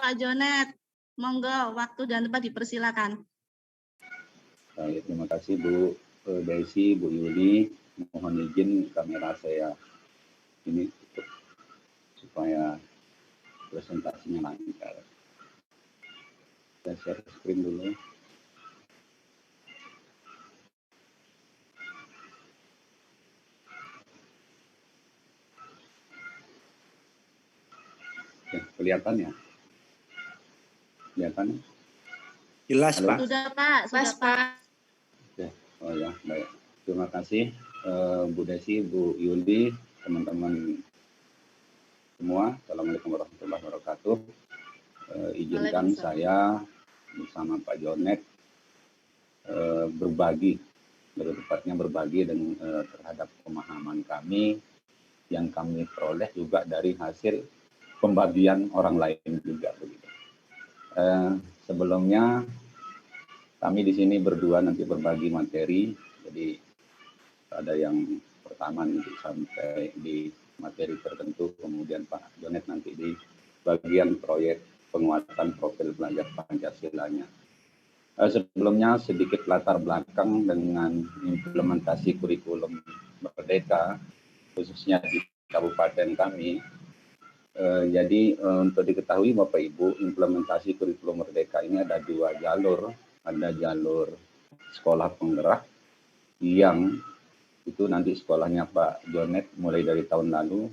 Pak Jonet. Monggo, waktu dan tempat dipersilakan. Baik, terima kasih Bu Desi, Bu Yuli. Mohon izin kamera saya ini tutup supaya presentasinya lancar. Saya share screen dulu. Ya, kelihatan ya? Kelihatan? Jelas, Halo? Pak. Sudah Pak, sudah Pak. Ya. Oh ya, baik. Terima kasih Bu Desi, Bu Yuli, teman-teman semua. Assalamualaikum warahmatullahi wabarakatuh. Izinkan saya bersama Pak Jonet berbagi, lebih tepatnya berbagi terhadap pemahaman kami yang kami peroleh juga dari hasil pembagian orang lain juga begitu. Sebelumnya kami di sini berdua nanti berbagi materi, jadi ada yang pertama nanti sampai di materi tertentu, kemudian Pak Jonet nanti di bagian proyek penguatan profil belajar Pancasilanya. Sebelumnya sedikit latar belakang dengan implementasi kurikulum Merdeka, khususnya di kabupaten kami. Jadi untuk diketahui Bapak Ibu, implementasi kurikulum Merdeka ini ada dua jalur. Ada jalur sekolah penggerak yang itu nanti sekolahnya Pak Jonet mulai dari tahun lalu.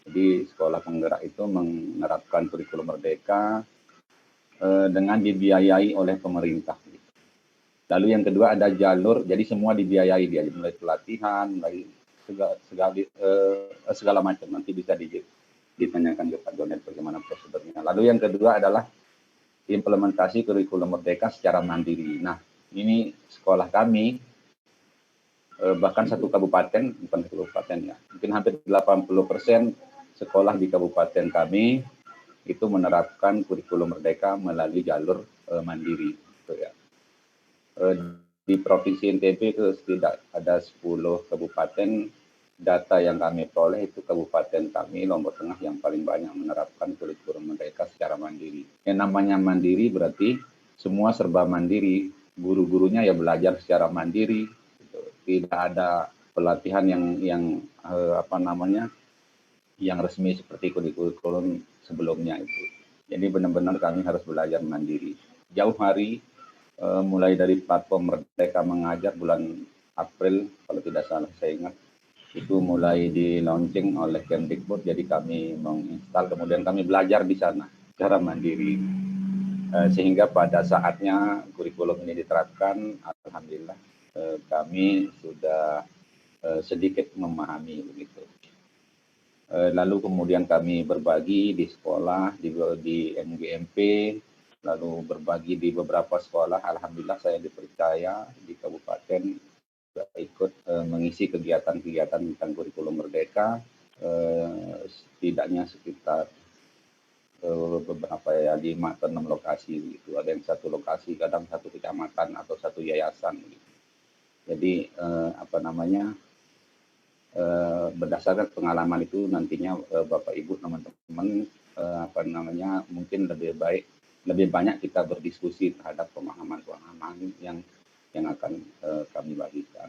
Jadi sekolah penggerak itu menerapkan kurikulum Merdeka dengan dibiayai oleh pemerintah. Lalu yang kedua ada jalur, jadi semua dibiayai dia, mulai pelatihan, mulai segala macam, nanti bisa ditanyakan ke Pak Jonet bagaimana prosedurnya. Lalu yang kedua adalah implementasi kurikulum Merdeka secara mandiri. Nah, ini sekolah kami, bahkan satu kabupaten, bukan satu kabupaten ya, mungkin hampir 80% sekolah di kabupaten kami itu menerapkan kurikulum Merdeka melalui jalur mandiri. Gitu ya. Di Provinsi NTB itu tidak ada 10 kabupaten. Data yang kami peroleh itu kabupaten kami, Lombok Tengah, yang paling banyak menerapkan kurikulum Merdeka secara mandiri. Yang namanya mandiri berarti semua serba mandiri. Guru-gurunya ya belajar secara mandiri. Gitu. Tidak ada pelatihan yang yang resmi seperti kurikulum sebelumnya itu. Jadi benar-benar kami harus belajar mandiri. Jauh hari, mulai dari platform Merdeka Mengajar bulan April, kalau tidak salah saya ingat, itu mulai di launching oleh Kemdikbud, jadi kami menginstal, kemudian kami belajar di sana secara mandiri. Sehingga pada saatnya kurikulum ini diterapkan, alhamdulillah kami sudah sedikit memahami begitu. Lalu kemudian kami berbagi di sekolah, di MGMP, lalu berbagi di beberapa sekolah. Alhamdulillah saya dipercaya di kabupaten ikut mengisi kegiatan-kegiatan tentang kurikulum Merdeka, setidaknya sekitar beberapa ya 5 atau 6 lokasi gitu. Ada yang satu lokasi, kadang satu kecamatan atau satu yayasan gitu. Jadi berdasarkan pengalaman itu nantinya Bapak Ibu teman-teman mungkin lebih banyak kita berdiskusi terhadap pemahaman-pemahaman yang akan kami bagikan.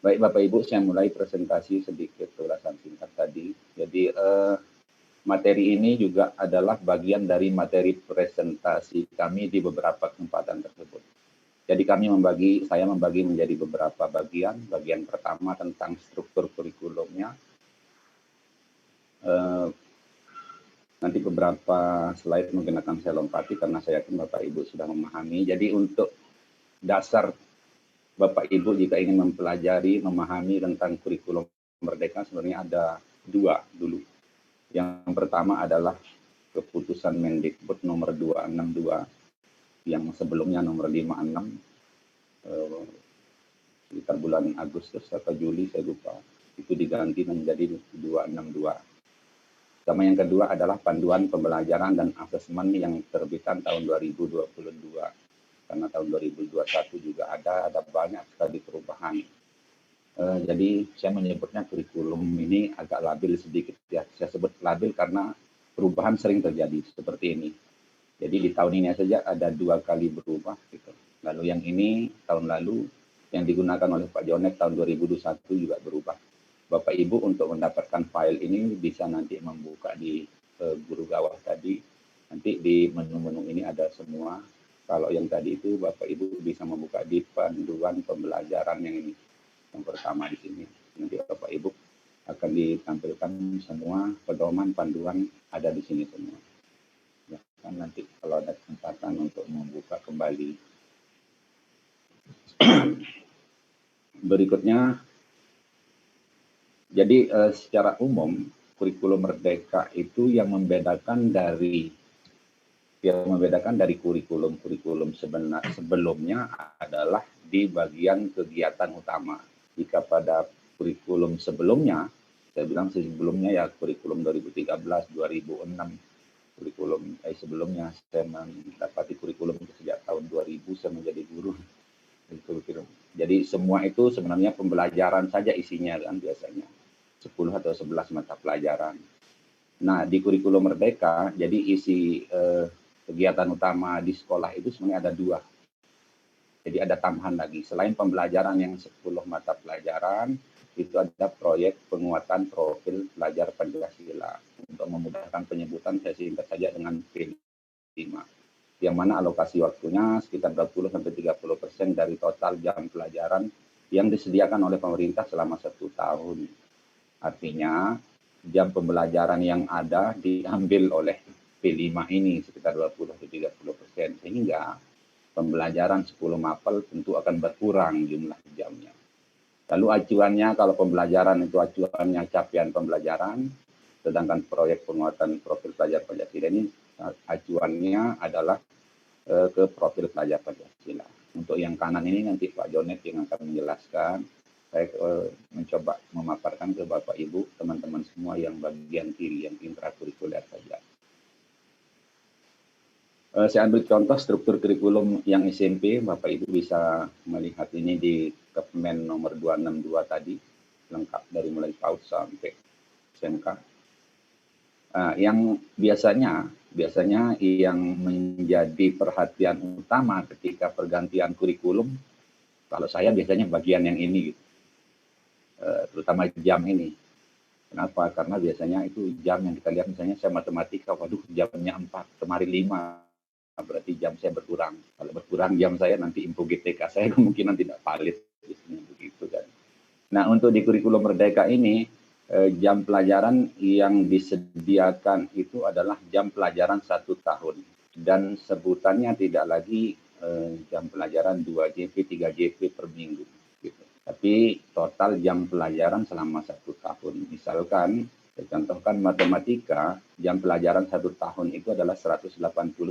Baik Bapak Ibu, saya mulai presentasi sedikit ulasan singkat tadi. Jadi materi ini juga adalah bagian dari materi presentasi kami di beberapa kesempatan tersebut. Jadi saya membagi menjadi beberapa bagian. Bagian pertama tentang struktur kurikulumnya. Nanti beberapa slide mungkin akan saya lompati karena saya yakin Bapak Ibu sudah memahami. Jadi untuk dasar Bapak Ibu jika ingin mempelajari, memahami tentang kurikulum Merdeka sebenarnya ada dua dulu. Yang pertama adalah keputusan Mendikbud nomor 262 yang sebelumnya nomor 56 sekitar bulan Agustus atau Juli saya lupa, itu diganti menjadi 262. Sama yang kedua adalah panduan pembelajaran dan asesmen yang terbitan tahun 2022. Karena tahun 2021 juga ada banyak sekali perubahan. Jadi saya menyebutnya kurikulum ini agak labil sedikit ya. Saya sebut labil karena perubahan sering terjadi seperti ini. Jadi di tahun ini saja ada 2 kali berubah gitu. Lalu yang ini tahun lalu yang digunakan oleh Pak Jonet tahun 2021 juga berubah. Bapak Ibu untuk mendapatkan file ini bisa nanti membuka di guru gawah tadi. Nanti di menu-menu ini ada semua. Kalau yang tadi itu Bapak Ibu bisa membuka di panduan pembelajaran yang ini. Yang pertama di sini. Nanti Bapak Ibu akan ditampilkan semua pedoman panduan ada di sini semua. Ya, kan nanti kalau ada kesempatan untuk membuka kembali. Berikutnya, jadi secara umum kurikulum Merdeka itu yang membedakan dari kurikulum sebelumnya adalah di bagian kegiatan utama. Jika pada kurikulum sebelumnya, saya bilang sebelumnya ya kurikulum 2013, 2006, kurikulum sebelumnya saya mendapati kurikulum itu sejak tahun 2000 saya menjadi guru. Jadi semua itu sebenarnya pembelajaran saja isinya kan biasanya 10 atau 11 mata pelajaran. Nah di kurikulum Merdeka jadi isi kegiatan utama di sekolah itu sebenarnya ada 2. Jadi ada tambahan lagi selain pembelajaran yang 10 mata pelajaran itu ada proyek penguatan profil pelajar Pancasila. Untuk memudahkan penyebutan saya singkat saja dengan P5. Yang mana alokasi waktunya sekitar 20-30% dari total jam pelajaran yang disediakan oleh pemerintah selama 1 tahun. Artinya jam pembelajaran yang ada diambil oleh P5 ini sekitar 20-30%. Sehingga pembelajaran 10 mapel tentu akan berkurang jumlah jamnya. Lalu acuannya kalau pembelajaran itu acuannya capaian pembelajaran, sedangkan proyek penguatan profil pelajar Pancasila ini acuannya adalah ke profil pelajar Pancasila. Untuk yang kanan ini nanti Pak Jonet yang akan menjelaskan. Saya mencoba memaparkan ke Bapak Ibu, teman-teman semua yang bagian kiri, yang intrakurikuler saja. Saya ambil contoh struktur kurikulum yang SMP, Bapak Ibu bisa melihat ini di Kepmen nomor 262 tadi, lengkap dari mulai PAUD sampai SMK. Yang biasanya yang menjadi perhatian utama ketika pergantian kurikulum, kalau saya biasanya bagian yang ini, gitu. Terutama jam ini. Kenapa? Karena biasanya itu jam yang kita lihat, misalnya saya matematika, waduh jamnya 4, kemarin 5, berarti jam saya berkurang. Kalau berkurang jam saya nanti info GTK saya kemungkinan tidak valid, begitu kan. Nah untuk di kurikulum Merdeka ini, jam pelajaran yang disediakan itu adalah jam pelajaran 1 tahun dan sebutannya tidak lagi jam pelajaran 2 JP, 3 JP per minggu gitu. Tapi total jam pelajaran selama 1 tahun. Misalkan saya contohkan matematika, jam pelajaran 1 tahun itu adalah 180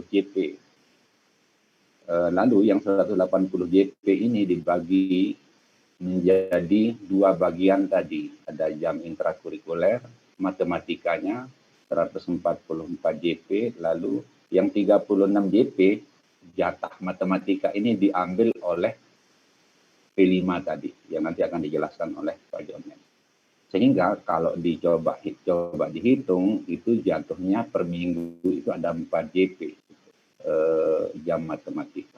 JP. Lalu yang 180 JP ini dibagi menjadi 2 bagian tadi. Ada jam intrakurikuler, matematikanya 144 JP, lalu yang 36 JP, jatah matematika ini diambil oleh P5 tadi, yang nanti akan dijelaskan oleh Pak Jonet. Sehingga kalau coba dihitung, itu jatuhnya per minggu itu ada 4 JP jam matematika.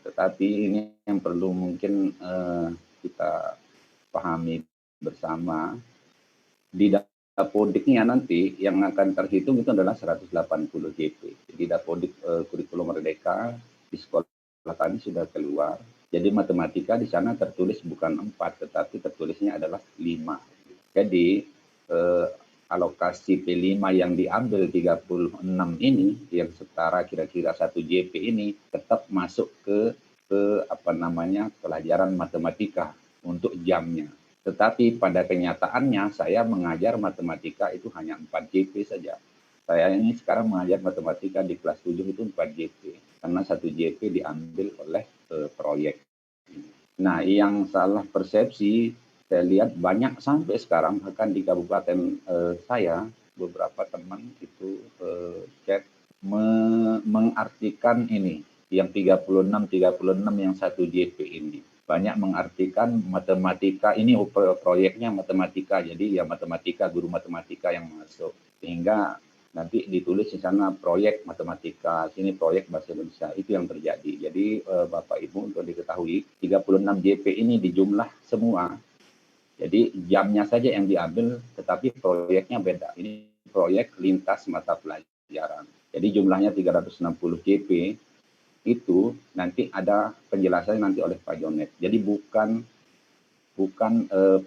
Tetapi ini yang perlu mungkin kita pahami bersama, di Dapodiknya nanti yang akan terhitung itu adalah 180 JP. Jadi Dapodik kurikulum Merdeka di sekolah kami sudah keluar. Jadi matematika di sana tertulis bukan 4, tetapi tertulisnya adalah 5. Jadi alokasi P5 yang diambil 36 ini, yang setara kira-kira 1 JP ini, tetap masuk ke pelajaran matematika untuk jamnya. Tetapi pada kenyataannya saya mengajar matematika itu hanya 4 JP saja. Saya ini sekarang mengajar matematika di kelas 7 itu 4 JP. Karena 1 JP diambil oleh proyek. Nah, yang salah persepsi, saya lihat banyak sampai sekarang, bahkan di kabupaten saya, beberapa teman itu chat mengartikan ini, yang 36 yang 1 JP ini. Banyak mengartikan matematika, ini proyeknya matematika, jadi ya matematika, guru matematika yang masuk. Sehingga nanti ditulis di sana proyek matematika, sini proyek bahasa Indonesia, itu yang terjadi. Jadi Bapak Ibu untuk diketahui 36 JP ini dijumlah semua. Jadi jamnya saja yang diambil, tetapi proyeknya beda. Ini proyek lintas mata pelajaran. Jadi jumlahnya 360 JP, itu nanti ada penjelasan nanti oleh Pak Jonet. Jadi bukan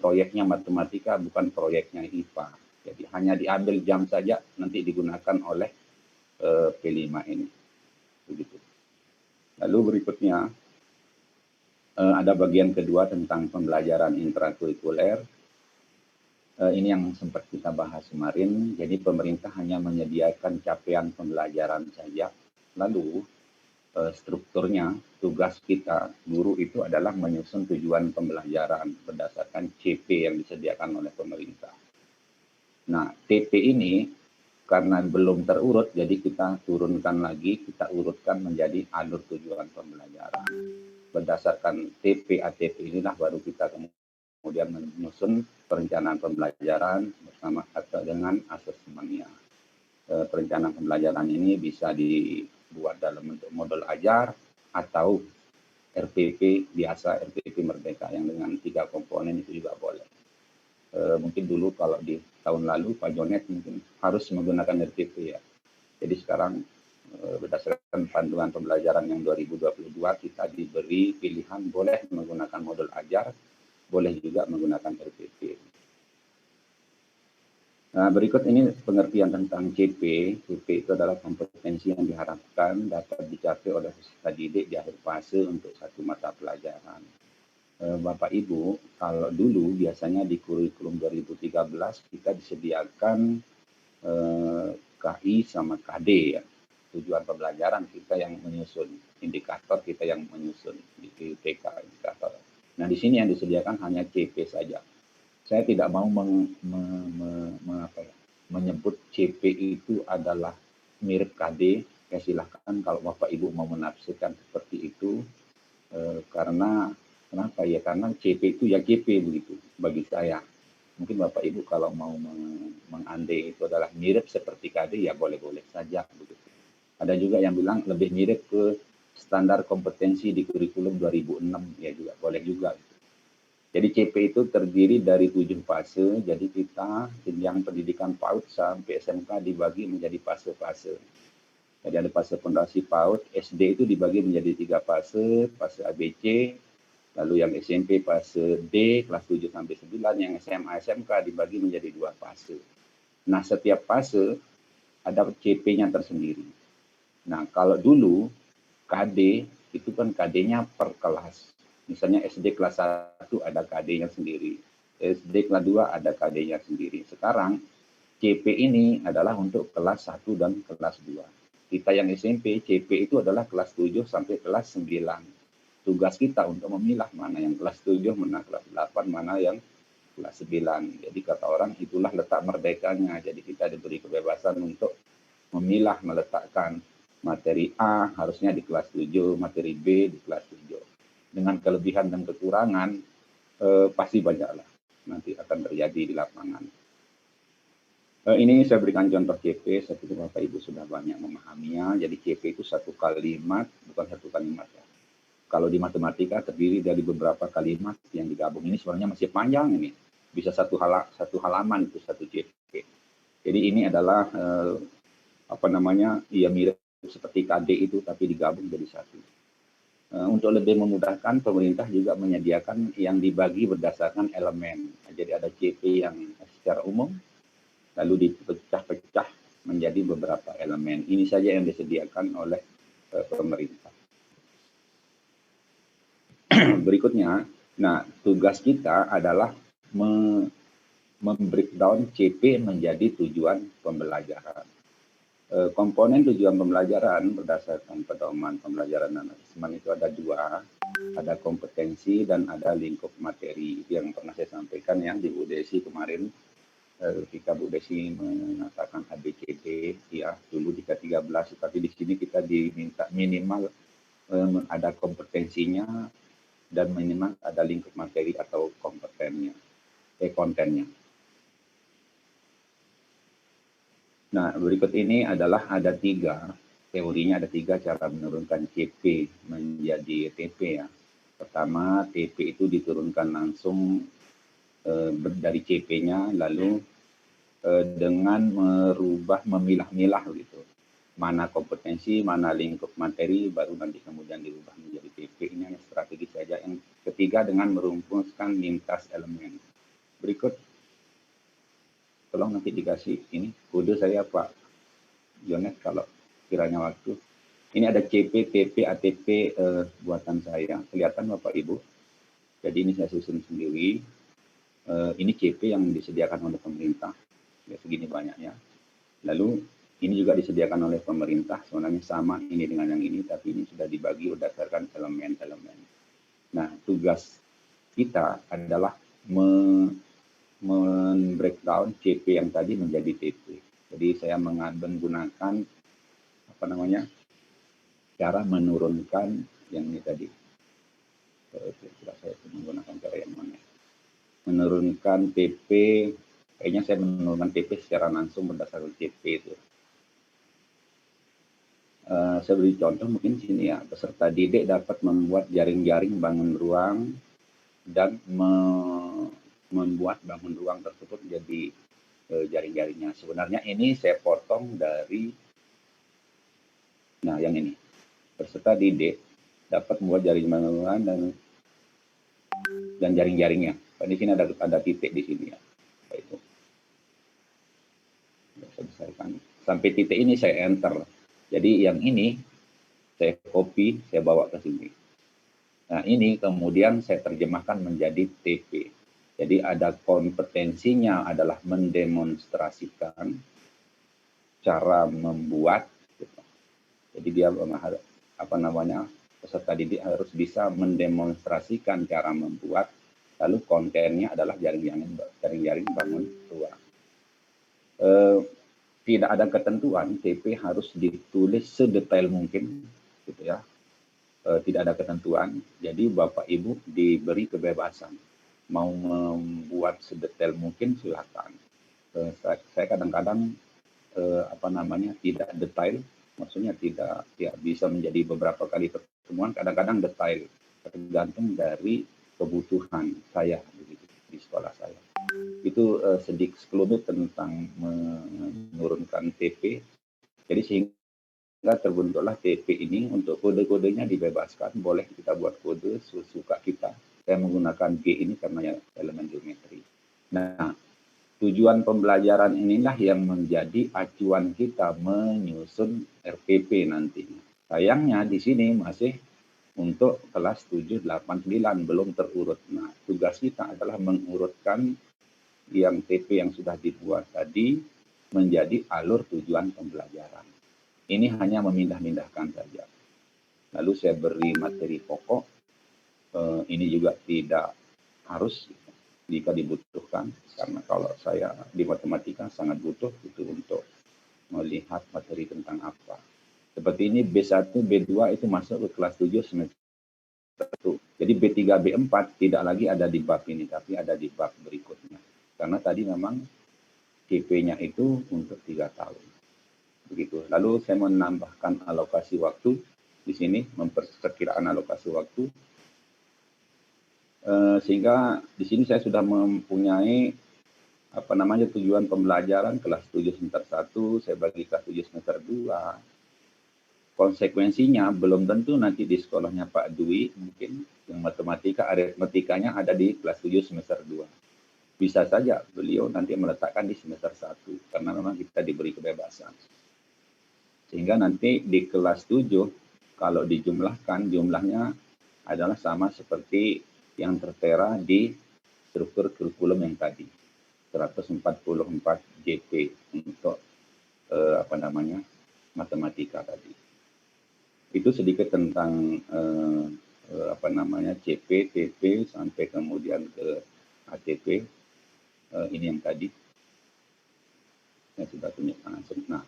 proyeknya matematika, bukan proyeknya IPA. Jadi hanya diambil jam saja, nanti digunakan oleh P5 ini. Begitu. Lalu berikutnya ada bagian kedua tentang pembelajaran intrakurikuler. Ini yang sempat kita bahas kemarin. Jadi pemerintah hanya menyediakan capaian pembelajaran saja. Lalu strukturnya, tugas kita, guru itu adalah menyusun tujuan pembelajaran berdasarkan CP yang disediakan oleh pemerintah. Nah, TP ini karena belum terurut, jadi kita turunkan lagi, kita urutkan menjadi alur tujuan pembelajaran. Berdasarkan TP, ATP inilah baru kita kemudian menyusun perencanaan pembelajaran bersama atau dengan asesmennya. Perencanaan pembelajaran ini bisa dibuat dalam bentuk model ajar atau RPP biasa, RPP Merdeka yang dengan 3 komponen itu juga boleh. Mungkin dulu kalau di tahun lalu Pak Jonet mungkin harus menggunakan RPP ya. Jadi sekarang berdasarkan panduan pembelajaran yang 2022 kita diberi pilihan boleh menggunakan model ajar, boleh juga menggunakan RPP. Nah, berikut ini pengertian tentang CP. CP itu adalah kompetensi yang diharapkan dapat dicapai oleh peserta didik di akhir fase untuk satu mata pelajaran. Bapak Ibu, kalau dulu biasanya di kurikulum 2013 kita disediakan KI sama KD ya. Tujuan pembelajaran kita yang menyusun, indikator kita yang menyusun di TK indikator. Nah, di sini yang disediakan hanya CP saja. Saya tidak mau menyebut CP itu adalah mirip KD. Ya silahkan kalau Bapak Ibu mau menafsirkan seperti itu, karena kenapa ya? Karena CP itu ya CP begitu bagi saya. Mungkin Bapak Ibu kalau mau mengandai itu adalah mirip seperti KD ya boleh-boleh saja begitu. Ada juga yang bilang lebih mirip ke standar kompetensi di kurikulum 2006 ya juga boleh juga. Jadi CP itu terdiri dari 7 fase, jadi kita jenjang pendidikan PAUD sampai SMK dibagi menjadi fase-fase. Jadi ada fase fondasi PAUD, SD itu dibagi menjadi 3 fase, fase ABC, lalu yang SMP fase D, kelas 7 sampai 9, yang SMA, SMK dibagi menjadi 2 fase. Nah, setiap fase ada CP-nya tersendiri. Nah, kalau dulu KD itu kan KD-nya per kelas. Misalnya SD kelas 1 ada KD-nya sendiri. SD kelas 2 ada KD-nya sendiri. Sekarang CP ini adalah untuk kelas 1 dan kelas 2. Kita yang SMP, CP itu adalah kelas 7 sampai kelas 9. Tugas kita untuk memilah mana yang kelas 7, mana kelas 8, mana yang kelas 9. Jadi kata orang itulah letak merdekanya. Jadi kita diberi kebebasan untuk memilah, meletakkan materi A harusnya di kelas 7, materi B di kelas 7. Dengan kelebihan dan kekurangan pasti banyaklah nanti akan terjadi di lapangan. Ini saya berikan contoh CP, saya pikir Bapak Ibu sudah banyak memahaminya. Jadi CP itu satu kalimat, bukan satu kalimat ya. Kalau di matematika terdiri dari beberapa kalimat yang digabung. Ini sebenarnya masih panjang ini, bisa satu halaman itu satu CP. Jadi ini adalah ya mirip seperti KD itu tapi digabung jadi satu. Untuk lebih memudahkan, pemerintah juga menyediakan yang dibagi berdasarkan elemen. Jadi ada CP yang secara umum, lalu dipecah-pecah menjadi beberapa elemen. Ini saja yang disediakan oleh pemerintah. Berikutnya, nah tugas kita adalah membreakdown CP menjadi tujuan pembelajaran. Komponen tujuan pembelajaran berdasarkan pedoman pembelajaran dan asesmen itu ada 2, ada kompetensi dan ada lingkup materi. Itu yang pernah saya sampaikan ya di Bu Desi kemarin, ketika Bu Desi mengatakan ABCD ya dulu di K13, tapi di sini kita diminta minimal ada kompetensinya dan minimal ada lingkup materi atau kontennya. Nah, berikut ini adalah ada tiga, teorinya ada tiga cara menurunkan CP menjadi TP ya. Pertama, TP itu diturunkan langsung dari CP-nya, lalu dengan memilah-milah gitu. Mana kompetensi, mana lingkup materi, baru nanti kemudian dirubah menjadi TP. Ini hanya strategi saja. Yang ketiga dengan merumuskan lintas elemen. Berikut, tolong nanti dikasih ini kode saya Pak Jonet kalau kiranya waktu. Ini ada CP, TP, ATP buatan saya. Kelihatan Bapak Ibu. Jadi ini saya susun sendiri. Ini CP yang disediakan oleh pemerintah. Ya, segini banyaknya. Lalu ini juga disediakan oleh pemerintah. Sebenarnya sama ini dengan yang ini, tapi ini sudah dibagi berdasarkan elemen-elemen. Nah, tugas kita adalah men-breakdown CP yang tadi menjadi TP. Jadi saya menggunakan cara menurunkan yang ini tadi. Saya menggunakan cara yang mana? Menurunkan TP, kayaknya saya menurunkan TP secara langsung berdasarkan CP itu. Saya beri contoh mungkin sini ya, peserta didik dapat membuat jaring-jaring bangun ruang dan membuat bangun ruang tersebut jadi jaring-jaringnya. Sebenarnya ini saya potong dari, nah yang ini, peserta didik dapat membuat jaring bangun ruang dan jaring-jaringnya. Di sini ada titik di sini ya. Itu. Saya besarkan. Sampai titik ini saya enter. Jadi yang ini saya copy, saya bawa ke sini. Nah ini kemudian saya terjemahkan menjadi TP. Jadi ada kompetensinya adalah mendemonstrasikan cara membuat. Gitu. Jadi dia peserta didik harus bisa mendemonstrasikan cara membuat. Lalu kontennya adalah jaring-jaring bangun ruang. Tidak ada ketentuan TP harus ditulis sedetail mungkin, gitu ya. Tidak ada ketentuan. Jadi Bapak Ibu diberi kebebasan mau membuat sedetail mungkin silakan. Saya kadang-kadang tidak detail, maksudnya tidak bisa menjadi beberapa kali pertemuan. Kadang-kadang detail tergantung dari kebutuhan saya di sekolah saya. Itu sedikit sekelumit tentang menurunkan TP. Jadi sehingga terbentuklah TP ini. Untuk kode-kodenya dibebaskan, boleh kita buat kode sesuka kita. Saya menggunakan G ini karena ya elemen geometri. Nah, tujuan pembelajaran inilah yang menjadi acuan kita menyusun RPP nantinya. Sayangnya di sini masih untuk kelas 7, 8, 9 belum terurut. Nah, tugas kita adalah mengurutkan yang TP yang sudah dibuat tadi menjadi alur tujuan pembelajaran. Ini hanya memindah-mindahkan saja. Lalu saya beri materi pokok. Ini juga tidak harus jika dibutuhkan, karena kalau saya di matematika sangat butuh itu untuk melihat materi tentang apa. Seperti ini B1, B2 itu masuk ke kelas 7 semester 1. Jadi B3, B4 tidak lagi ada di bab ini, tapi ada di bab berikutnya. Karena tadi memang CP-nya itu untuk 3 tahun. Begitu. Lalu saya menambahkan alokasi waktu di sini, memperkiraan alokasi waktu. Sehingga di sini saya sudah mempunyai tujuan pembelajaran kelas 7 semester 1, saya bagi kelas 7 semester 2. Konsekuensinya belum tentu nanti di sekolahnya Pak Dwi, mungkin yang matematika, aritmetikanya ada di kelas 7 semester 2. Bisa saja beliau nanti meletakkan di semester 1, karena memang kita diberi kebebasan. Sehingga nanti di kelas 7, kalau dijumlahkan, jumlahnya adalah sama seperti yang tertera di struktur kurikulum yang tadi. 144 JP untuk matematika tadi. Itu sedikit tentang CP, TP, sampai kemudian ke ATP. Ini yang tadi saya sudah tunjukkan langsung. Nah,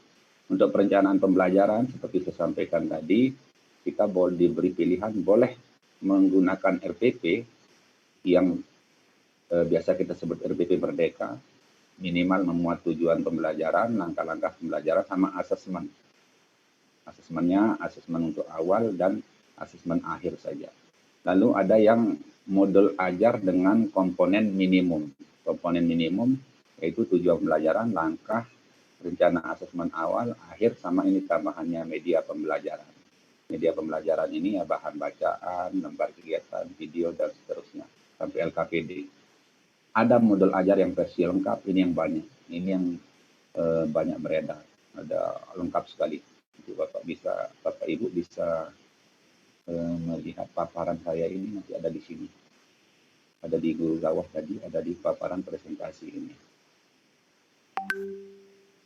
untuk perencanaan pembelajaran seperti saya sampaikan tadi, kita boleh diberi pilihan, boleh menggunakan RPP yang biasa kita sebut RPP Merdeka, minimal memuat tujuan pembelajaran, langkah-langkah pembelajaran, sama asesmen. Asesmennya, asesmen untuk awal dan asesmen akhir saja. Lalu ada yang modul ajar dengan komponen minimum. Komponen minimum yaitu tujuan pembelajaran, langkah, rencana asesmen awal, akhir, sama ini tambahannya media pembelajaran. Media pembelajaran ini ya bahan bacaan, lembar kegiatan, video, dan seterusnya, sampai LKPD. Ada modul ajar yang versi lengkap, ini yang banyak. Ini yang banyak beredar, ada lengkap sekali. Jadi Bapak Ibu bisa melihat paparan saya ini nanti ada di sini. Ada di guru gawah tadi, ada di paparan presentasi ini.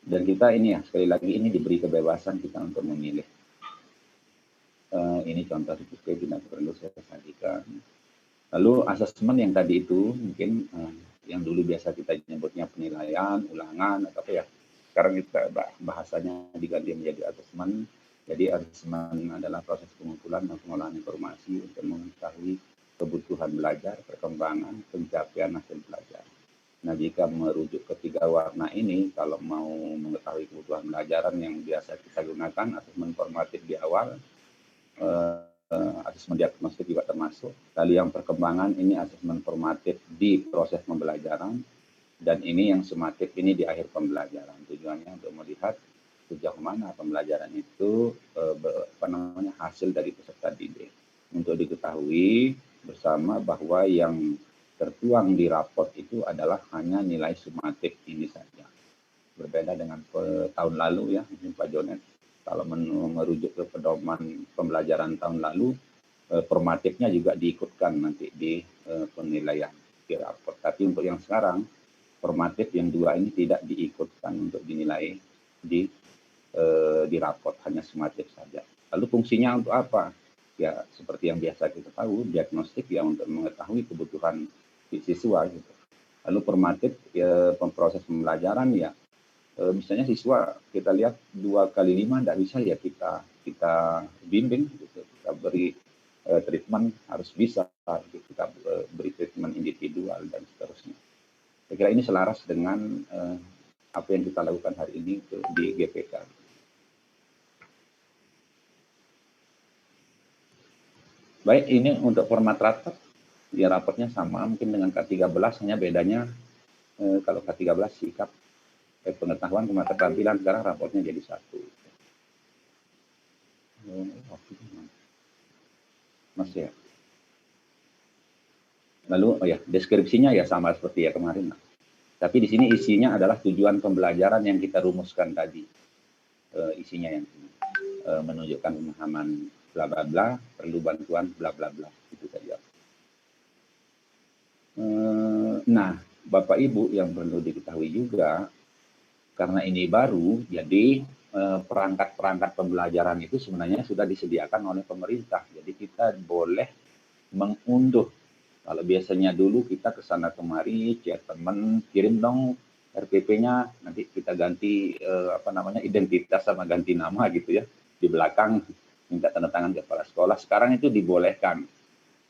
Dan kita ini ya, sekali lagi ini diberi kebebasan kita untuk memilih. Ini contoh itu tidak perlu saya sajikan. Lalu asesmen yang tadi itu mungkin yang dulu biasa kita nyebutnya penilaian, ulangan, atau apa ya. Sekarang kita bahasanya diganti menjadi asesmen. Jadi asesmen adalah proses pengumpulan dan pengolahan informasi untuk mengetahui kebutuhan belajar, perkembangan, pencapaian hasil belajar. Nah, jika merujuk ketiga warna ini, kalau mau mengetahui kebutuhan belajaran yang biasa kita gunakan, asesmen formatif di awal, asesmen diagnostik juga termasuk. Lalu yang perkembangan ini asesmen formatif di proses pembelajaran, dan ini yang sumatif ini di akhir pembelajaran. Tujuannya untuk melihat sejauh mana pembelajaran itu hasil dari peserta didik. Untuk diketahui bersama bahwa yang tertuang di raport itu adalah hanya nilai sumatif ini saja. Berbeda dengan tahun lalu ya, mungkin Pak Jonet. Kalau merujuk ke pedoman pembelajaran tahun lalu, formatifnya juga diikutkan nanti di penilaian di raport. Tapi untuk yang sekarang, formatif yang dua ini tidak diikutkan untuk dinilai di raport, hanya sumatif saja. Lalu fungsinya untuk apa? Ya seperti yang biasa kita tahu, diagnostik ya untuk mengetahui kebutuhan siswa gitu. Lalu formatif ya, proses pembelajaran ya, misalnya siswa kita lihat 2x5 tidak bisa ya kita bimbing gitu, kita beri treatment harus bisa, kita beri treatment individual dan seterusnya. Saya kira ini selaras dengan apa yang kita lakukan hari ini di GPK. Baik, ini untuk format raport, ya raportnya sama mungkin dengan K13, hanya bedanya kalau K13 sikap pengetahuan keterampilan, sekarang raportnya jadi satu. Mas ya. Lalu deskripsinya ya sama seperti ya kemarin. Tapi di sini isinya adalah tujuan pembelajaran yang kita rumuskan tadi. Isinya yang menunjukkan pemahaman bla bla bla, perlu bantuan bla bla bla, itu saja. Nah, Bapak Ibu yang perlu diketahui juga, karena ini baru, jadi perangkat-perangkat pembelajaran itu sebenarnya sudah disediakan oleh pemerintah. Jadi kita boleh mengunduh. Kalau biasanya dulu kita ke sana kemari, chat teman, kirim dong RPP-nya, nanti kita ganti identitas sama ganti nama gitu ya. Di belakang minta tanda tangan kepala sekolah. Sekarang itu dibolehkan.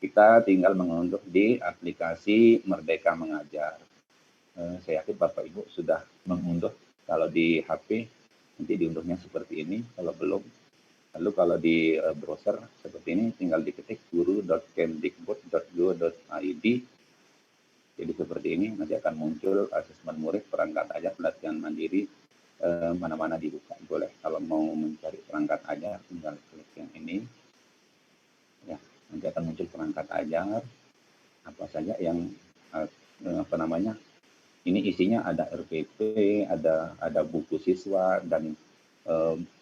Kita tinggal mengunduh di aplikasi Merdeka Mengajar. Saya yakin Bapak Ibu sudah mengunduh. Kalau di HP nanti diunduhnya seperti ini, kalau belum. Lalu kalau di browser seperti ini tinggal diketik guru.kemdikbud.go.id. Jadi seperti ini nanti akan muncul asesmen murid, perangkat ajar, pelatihan mandiri, mana-mana dibuka. Boleh kalau mau mencari perangkat ajar tinggal klik yang ini. Ya, nanti akan muncul perangkat ajar apa saja yang ini isinya ada RPP, ada buku siswa, dan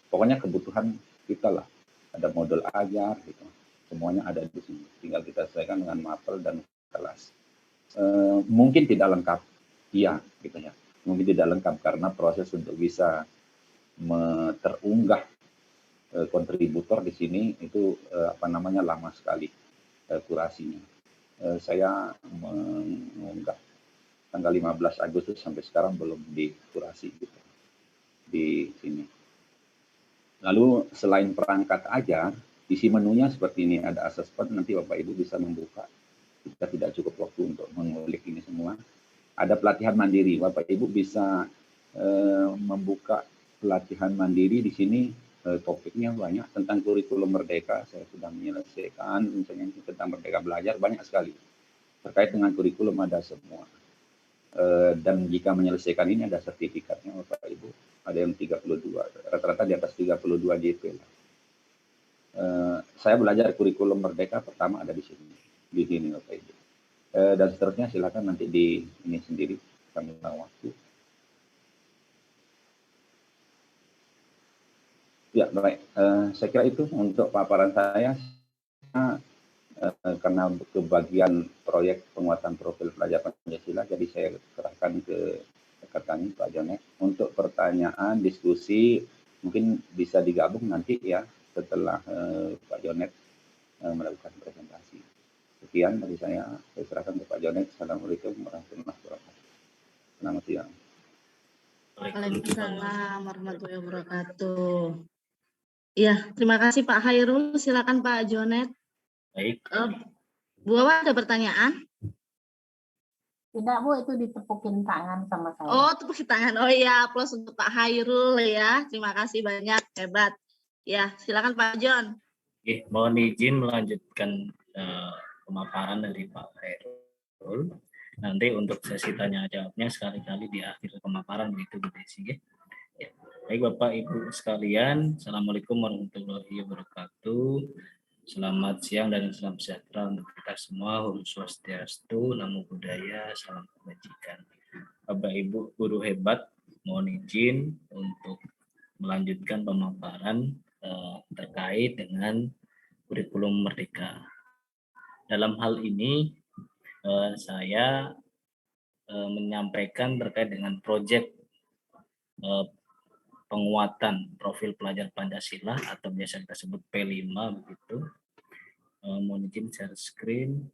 pokoknya kebutuhan kita lah. Ada modul ajar gitu. Semuanya ada di sini. Tinggal kita sesuaikan dengan mapel dan kelas. Mungkin tidak lengkap, iya gitu ya. Mungkin tidak lengkap karena proses untuk bisa terunggah kontributor di sini itu lama sekali kurasinya. Saya mengunggah tanggal 15 Agustus sampai sekarang belum dikurasi gitu di sini. Lalu selain perangkat ajar, isi menunya seperti ini, ada assessment, nanti Bapak Ibu bisa membuka. Kita tidak cukup waktu untuk mengulik ini semua. ada pelatihan mandiri. Bapak Ibu bisa membuka pelatihan mandiri di sini. Topiknya banyak tentang kurikulum merdeka. Saya sudah menyelesaikan misalnya tentang merdeka belajar, banyak sekali terkait dengan kurikulum, ada semua. Dan jika menyelesaikan ini ada sertifikatnya Bapak Ibu, ada yang 32, rata-rata di atas 32 JP lah. Saya belajar kurikulum merdeka pertama ada di sini Bapak Ibu. Dan seterusnya silakan nanti di ini sendiri kami waktu. Ya baik, saya kira itu untuk paparan saya. Karena kebagian proyek penguatan profil pelajar Pancasila, jadi saya serahkan ke rekan kami Pak Jonet. Untuk pertanyaan diskusi mungkin bisa digabung nanti ya setelah Pak Jonet melakukan presentasi. Sekian dari saya serahkan ke Pak Jonet. Assalamualaikum warahmatullahi wabarakatuh. Selamat siang. Waalaikumsalam warahmatullahi wabarakatuh. Ya, terima kasih Pak Hairul. Silakan Pak Jonet. Baik. Bu Wawa ada pertanyaan? Tidak Bu, itu ditepukin tangan sama saya. Oh, tepuk tangan. Oh iya, plus untuk Pak Hairul ya. Terima kasih banyak, hebat. Ya, silakan Pak John. Oke, mohon izin melanjutkan pemaparan dari Pak Hairul. Nanti untuk sesi tanya jawabnya sekali-kali di akhir pemaparan begitu Bu Desi. Ya. Baik Bapak Ibu sekalian, Assalamualaikum warahmatullahi wabarakatuh. Selamat siang dan salam sejahtera untuk kita semua. Om Swastiastu, Namo Buddhaya, salam kebajikan. Bapak Ibu guru hebat, mohon izin untuk melanjutkan pemaparan terkait dengan kurikulum merdeka. Dalam hal ini saya menyampaikan terkait dengan proyek penguatan profil pelajar Pancasila atau biasa kita sebut P5 begitu. Mohon izin share screen.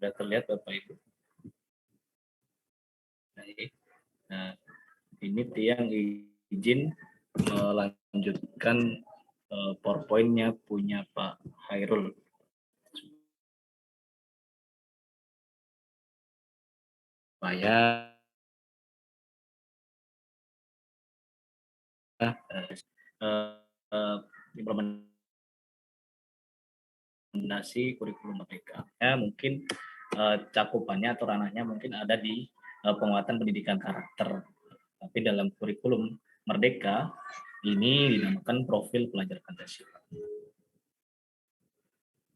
Sudah terlihat Bapak Ibu? Baik. Nah, ini Tiang izin melanjutkan PowerPoint-nya punya Pak Hairul. Supaya implementasi kurikulum merdeka. Ya, mungkin cakupannya atau ranahnya mungkin ada di penguatan pendidikan karakter. Tapi dalam kurikulum merdeka ini dinamakan profil pelajar Pancasila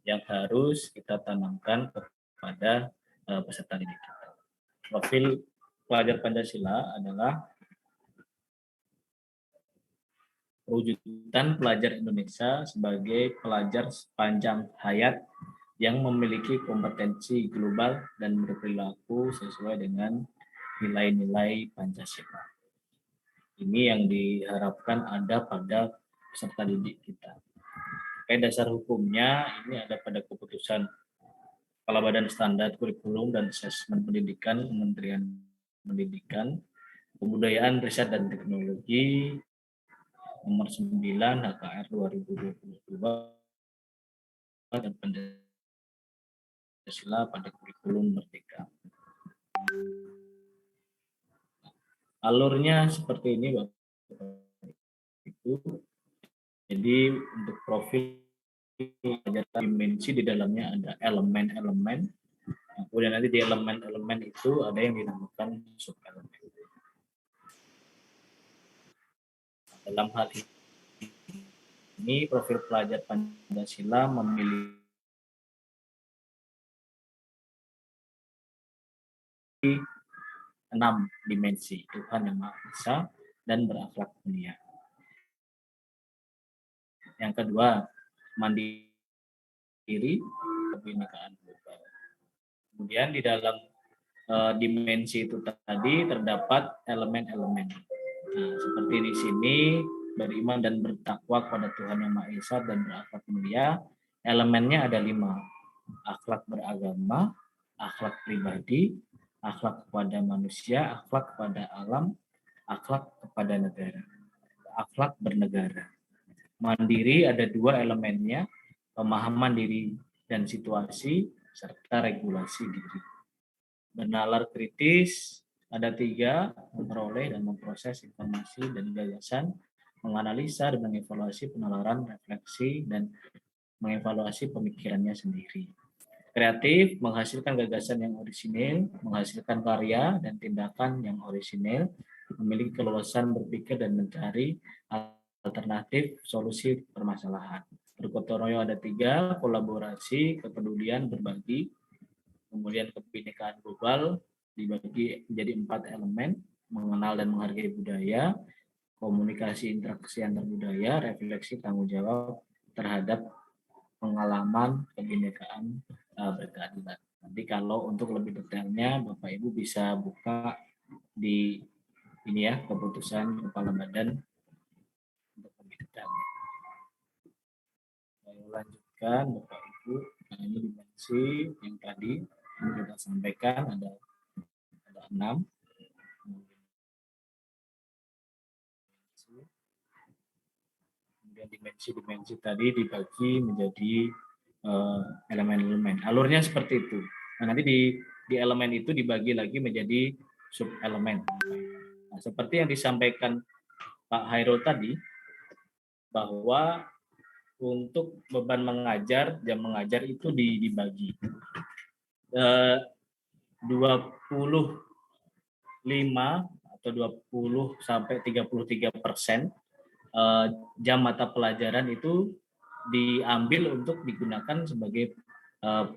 yang harus kita tanamkan kepada peserta didik kita. Profil pelajar Pancasila adalah perwujudan pelajar Indonesia sebagai pelajar sepanjang hayat yang memiliki kompetensi global dan berperilaku sesuai dengan nilai-nilai Pancasila. Ini yang diharapkan ada pada peserta didik kita. Kayak dasar hukumnya ini ada pada keputusan Kepala Badan Standar Kurikulum dan Asesmen Pendidikan Kementerian Pendidikan, Kebudayaan, Riset dan Teknologi nomor 9 HKR 2022 dan Pancasila pada kurikulum merdeka. Alurnya seperti ini Bapak Ibu. Jadi untuk profil ada dimensi di dalamnya ada elemen-elemen. Kemudian nanti di elemen-elemen itu ada yang dinamakan subelemen. Dalam hal ini profil pelajar Pancasila memiliki 6 dimensi: Tuhan Yang Maha Esa dan berakhlak mulia. Yang kedua, mandiri, kebinekaan global. Kemudian di dalam dimensi itu tadi terdapat elemen-elemen. Nah, seperti di sini beriman dan bertakwa kepada Tuhan Yang Maha Esa dan berakhlak mulia. Elemennya ada 5. Akhlak beragama, akhlak pribadi, akhlak kepada manusia, akhlak kepada alam, akhlak kepada negara. Akhlak bernegara. Mandiri ada 2 elemennya, pemahaman diri dan situasi, serta regulasi diri. Bernalar kritis ada 3, memperoleh dan memproses informasi dan gagasan, menganalisa dan mengevaluasi penalaran, refleksi, dan mengevaluasi pemikirannya sendiri. Kreatif, menghasilkan gagasan yang orisinil, menghasilkan karya dan tindakan yang orisinil, memiliki keluasan berpikir dan mencari alternatif solusi permasalahan. Bergotong royong ada 3, kolaborasi, kepedulian, berbagi, kemudian kebinekaan global dibagi menjadi 4 elemen, mengenal dan menghargai budaya, komunikasi interaksi antar budaya, refleksi tanggung jawab terhadap pengalaman kebinekaan berkeadilan. Nanti kalau untuk lebih detailnya Bapak Ibu bisa buka di ini ya, keputusan kepala badan untuk lebih detailnya. Saya lanjutkan Bapak Ibu. Nah, ini dimensi yang tadi kita sampaikan ada 6. Kemudian dimensi-dimensi tadi dibagi menjadi elemen-elemen. Alurnya seperti itu. Nah, nanti di elemen itu dibagi lagi menjadi sub-elemen. Nah, seperti yang disampaikan Pak Hairul tadi, bahwa untuk beban mengajar, jam mengajar itu dibagi 25 atau 20 sampai 33% jam mata pelajaran itu diambil untuk digunakan sebagai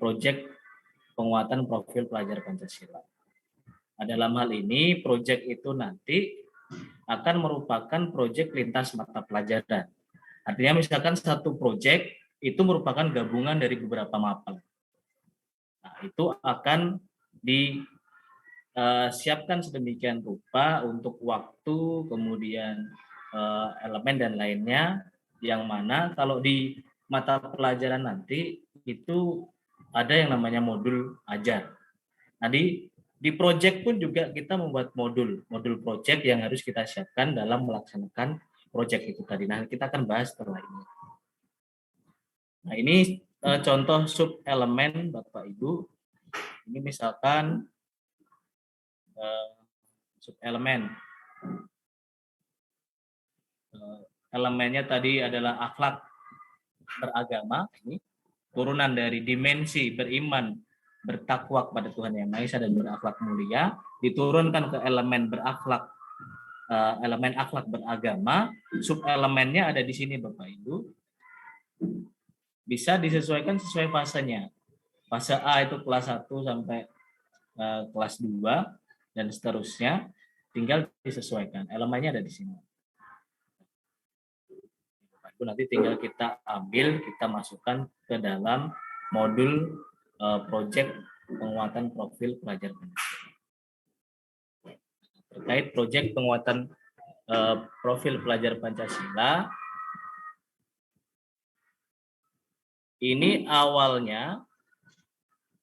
proyek penguatan profil pelajar Pancasila. Nah, dalam hal ini proyek itu nanti akan merupakan proyek lintas mata pelajaran. Artinya misalkan satu proyek itu merupakan gabungan dari beberapa mapel. Nah, itu akan disiapkan sedemikian rupa untuk waktu, kemudian elemen dan lainnya, yang mana kalau di mata pelajaran nanti itu ada yang namanya modul ajar. Nah, di proyek pun juga kita membuat modul proyek yang harus kita siapkan dalam melaksanakan proyek itu tadi. Nah, kita akan bahas setelah ini. Nah, ini contoh sub elemen Bapak Ibu. Ini misalkan sub elemen. Elemennya tadi adalah akhlak beragama, ini turunan dari dimensi beriman, bertakwa kepada Tuhan Yang Maha Esa dan berakhlak mulia, diturunkan ke elemen berakhlak, elemen akhlak beragama. Sub elemennya ada di sini Bapak Ibu. Bisa disesuaikan sesuai fasenya. Fase A itu kelas 1 sampai kelas 2 dan seterusnya, tinggal disesuaikan. Elemennya ada di sini. Nanti tinggal kita ambil, kita masukkan ke dalam modul proyek penguatan profil pelajar Pancasila. Terkait proyek penguatan profil pelajar Pancasila, ini awalnya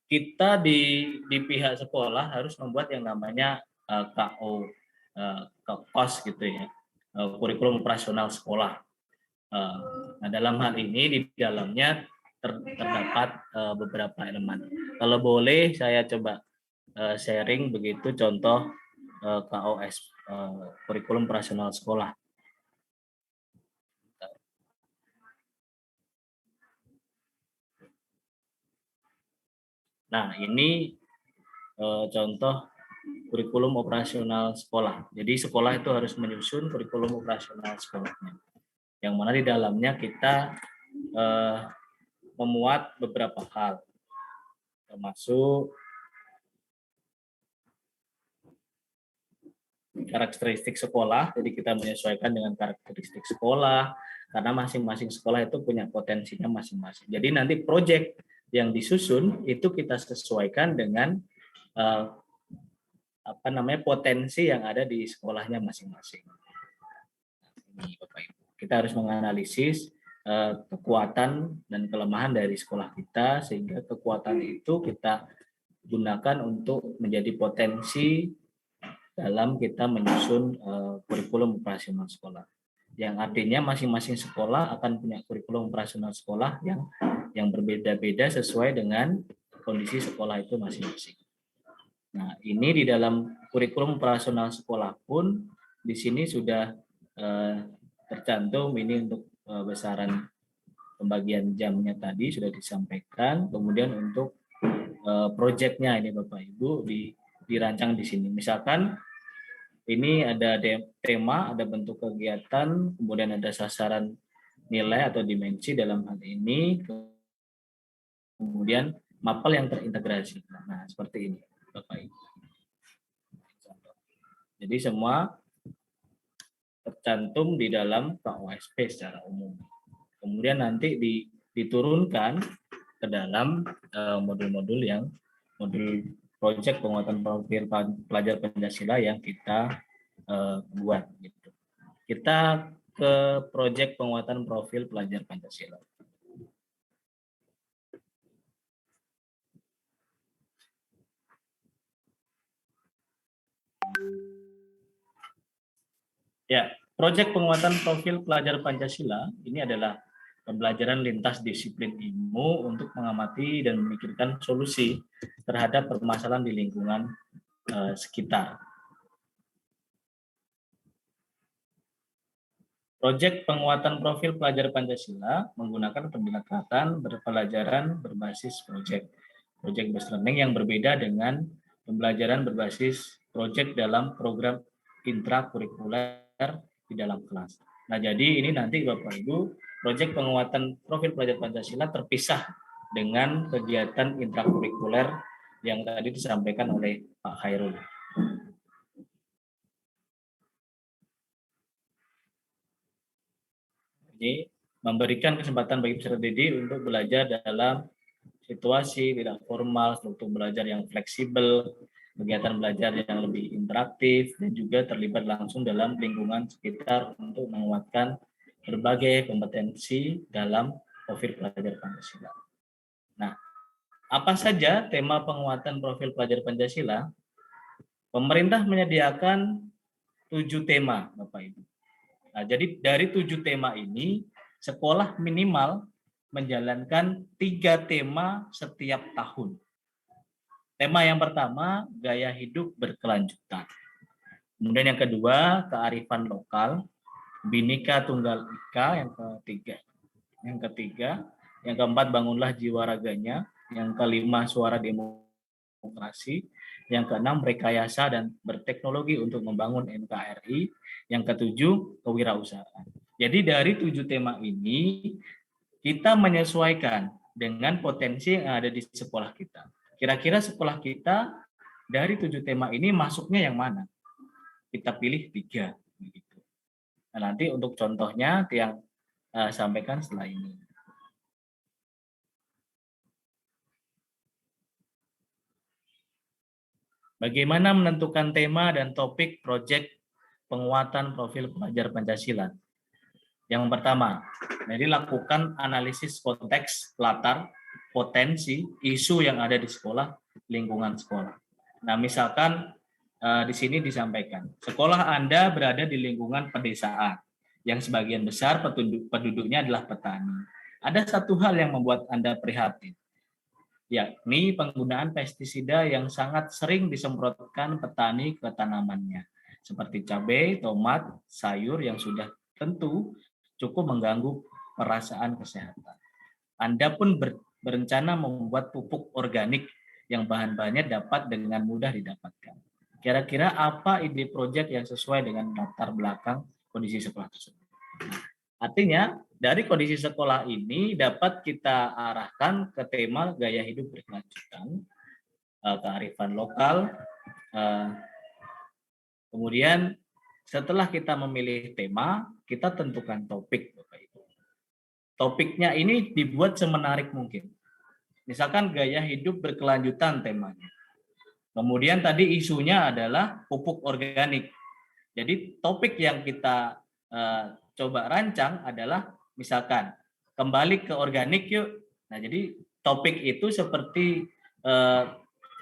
kita di pihak sekolah harus membuat yang namanya KO, KOS gitu ya, kurikulum operasional sekolah. Nah, dalam hal ini di dalamnya terdapat beberapa elemen. Kalau boleh saya coba sharing begitu contoh KOS, kurikulum operasional sekolah. Nah, ini contoh kurikulum operasional sekolah. Jadi sekolah itu harus menyusun kurikulum operasional sekolahnya, yang mana di dalamnya kita memuat beberapa hal, termasuk karakteristik sekolah. Jadi kita menyesuaikan dengan karakteristik sekolah, karena masing-masing sekolah itu punya potensinya masing-masing. Jadi nanti proyek yang disusun itu kita sesuaikan dengan potensi yang ada di sekolahnya masing-masing. Ini Bapak Ibu, kita harus menganalisis kekuatan dan kelemahan dari sekolah kita, sehingga kekuatan itu kita gunakan untuk menjadi potensi dalam kita menyusun kurikulum operasional sekolah. Yang artinya masing-masing sekolah akan punya kurikulum operasional sekolah yang berbeda-beda sesuai dengan kondisi sekolah itu masing-masing. Nah, ini di dalam kurikulum operasional sekolah pun di sini sudah tercantum ini untuk besaran pembagian jamnya tadi sudah disampaikan. Kemudian untuk proyeknya ini Bapak Ibu dirancang di sini. Misalkan ini ada tema, ada bentuk kegiatan, kemudian ada sasaran nilai atau dimensi dalam hal ini, kemudian mapel yang terintegrasi. Nah, seperti ini Bapak Ibu. Jadi semua tercantum di dalam KOSP secara umum. Kemudian nanti diturunkan ke dalam modul-modul yang modul proyek penguatan profil pelajar Pancasila yang kita buat gitu. Kita ke proyek penguatan profil pelajar Pancasila. Ya, proyek penguatan profil pelajar Pancasila ini adalah pembelajaran lintas disiplin ilmu untuk mengamati dan memikirkan solusi terhadap permasalahan di lingkungan sekitar. Proyek penguatan profil pelajar Pancasila menggunakan pendekatan berpelajaran berbasis proyek based learning yang berbeda dengan pembelajaran berbasis proyek dalam program intrakurikuler di dalam kelas. Nah, jadi ini nanti Bapak Ibu, proyek penguatan profil pelajar Pancasila terpisah dengan kegiatan intrakurikuler yang tadi disampaikan oleh Pak Khairul. Jadi memberikan kesempatan bagi peserta didik untuk belajar dalam situasi tidak formal, struktur belajar yang fleksibel, kegiatan belajar yang lebih interaktif, dan juga terlibat langsung dalam lingkungan sekitar untuk menguatkan berbagai kompetensi dalam profil pelajar Pancasila. Nah, apa saja tema penguatan profil pelajar Pancasila? Pemerintah menyediakan 7 tema, Bapak Ibu. Nah, jadi dari 7 tema ini, sekolah minimal menjalankan 3 tema setiap tahun. Tema yang pertama, gaya hidup berkelanjutan. Kemudian yang kedua, kearifan lokal, Bhinneka Tunggal Ika, yang ketiga, yang keempat, bangunlah jiwa raganya, yang kelima, suara demokrasi, yang keenam, rekayasa dan berteknologi untuk membangun NKRI, yang ketujuh, kewirausahaan. Jadi dari 7 tema ini, kita menyesuaikan dengan potensi yang ada di sekolah kita. Kira-kira sekolah kita dari 7 tema ini masuknya yang mana? Kita pilih 3. Gitu. Nah, nanti untuk contohnya yang sampaikan setelah ini. Bagaimana menentukan tema dan topik proyek penguatan profil pelajar Pancasila? Yang pertama, jadi lakukan analisis konteks, latar, potensi, isu yang ada di sekolah, lingkungan sekolah. Nah, misalkan di sini disampaikan, sekolah Anda berada di lingkungan pedesaan, yang sebagian besar penduduknya adalah petani. Ada satu hal yang membuat Anda prihatin, yakni penggunaan pestisida yang sangat sering disemprotkan petani ke tanamannya, seperti cabai, tomat, sayur yang sudah tentu cukup mengganggu perasaan kesehatan. Anda pun berencana membuat pupuk organik yang bahan-bahannya dapat dengan mudah didapatkan. Kira-kira apa ide proyek yang sesuai dengan latar belakang kondisi sekolah tersebut? Artinya, dari kondisi sekolah ini dapat kita arahkan ke tema gaya hidup berkelanjutan, kearifan lokal, kemudian setelah kita memilih tema, kita tentukan topik, Bapak Ibu. Topiknya ini dibuat semenarik mungkin. Misalkan gaya hidup berkelanjutan temanya. Kemudian tadi isunya adalah pupuk organik. Jadi topik yang kita coba rancang adalah misalkan kembali ke organik yuk. Nah, jadi topik itu seperti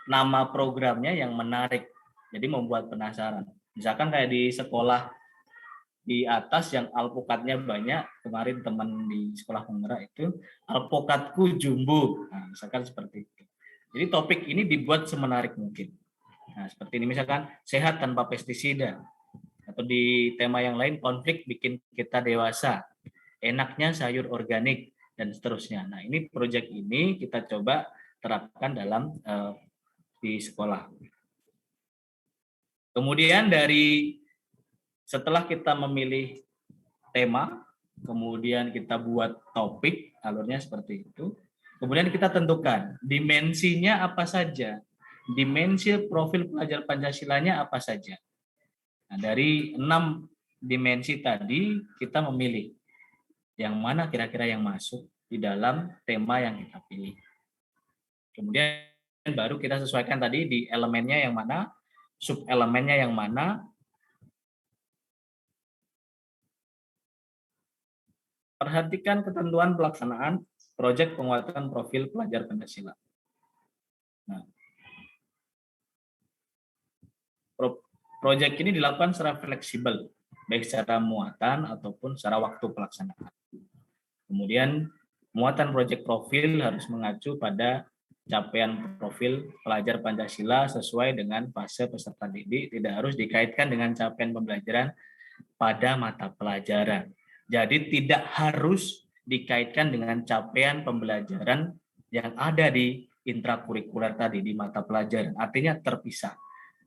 nama programnya yang menarik. Jadi membuat penasaran. Misalkan kayak di sekolah di atas yang alpukatnya banyak, kemarin teman di sekolah penggerak itu alpukatku jumbo. Nah, misalkan seperti itu. Jadi topik ini dibuat semenarik mungkin. Nah, seperti ini misalkan sehat tanpa pestisida. Atau di tema yang lain konflik bikin kita dewasa. Enaknya sayur organik dan seterusnya. Nah, ini proyek ini kita coba terapkan dalam di sekolah. Kemudian dari setelah kita memilih tema, kemudian kita buat topik, alurnya seperti itu. Kemudian kita tentukan dimensinya apa saja, dimensi profil pelajar Pancasilanya apa saja. Nah, dari 6 dimensi tadi kita memilih yang mana kira-kira yang masuk di dalam tema yang kita pilih. Kemudian baru kita sesuaikan tadi di elemennya yang mana, sub elemennya yang mana. Perhatikan ketentuan pelaksanaan proyek penguatan profil pelajar Pancasila. Nah, proyek ini dilakukan secara fleksibel, baik secara muatan ataupun secara waktu pelaksanaan. Kemudian muatan proyek profil harus mengacu pada capaian profil pelajar Pancasila sesuai dengan fase peserta didik, tidak harus dikaitkan dengan capaian pembelajaran pada mata pelajaran. Jadi tidak harus dikaitkan dengan capaian pembelajaran yang ada di intrakurikuler tadi, di mata pelajaran. Artinya terpisah.